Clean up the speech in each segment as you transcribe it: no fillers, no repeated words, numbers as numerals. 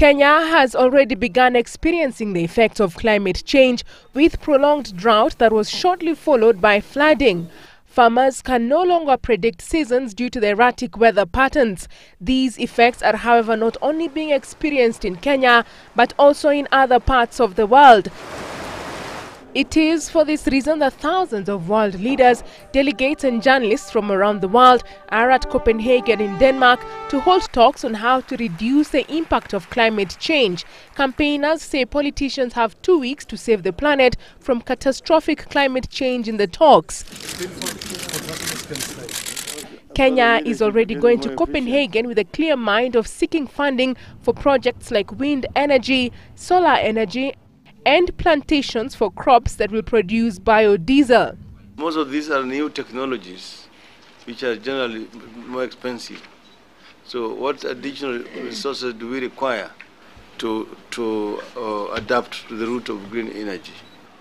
Kenya has already begun experiencing the effects of climate change with prolonged drought that was shortly followed by flooding. Farmers can no longer predict seasons due to the erratic weather patterns. These effects are, however, not only being experienced in Kenya, but also in other parts of the world. It is for this reason that thousands of world leaders, delegates and journalists from around the world are at Copenhagen in Denmark to hold talks on how to reduce the impact of climate change. Campaigners say politicians have 2 weeks to save the planet from catastrophic climate change in the talks. Kenya is already going to Copenhagen with a clear mind of seeking funding for projects like wind energy, solar energy, and plantations for crops that will produce biodiesel. Most of these are new technologies which are generally more expensive. So what additional resources do we require to adapt to the route of green energy?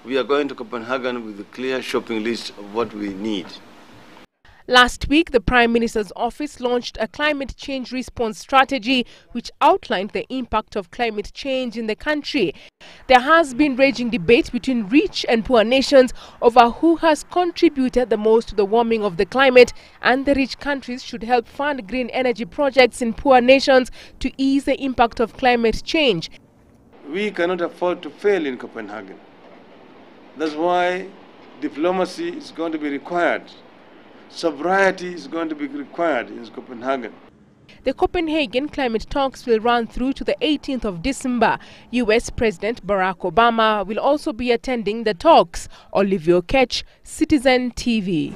We are going to Copenhagen with a clear shopping list of what we need. Last week, the Prime Minister's office launched a climate change response strategy which outlined the impact of climate change in the country. There has been raging debate between rich and poor nations over who has contributed the most to the warming of the climate, and the rich countries should help fund green energy projects in poor nations to ease the impact of climate change. We cannot afford to fail in Copenhagen. That's why diplomacy is going to be required. Sobriety is going to be required in Copenhagen. The Copenhagen climate talks will run through to the 18th of December. US President Barack Obama will also be attending the talks. Olivia Ketch, Citizen TV.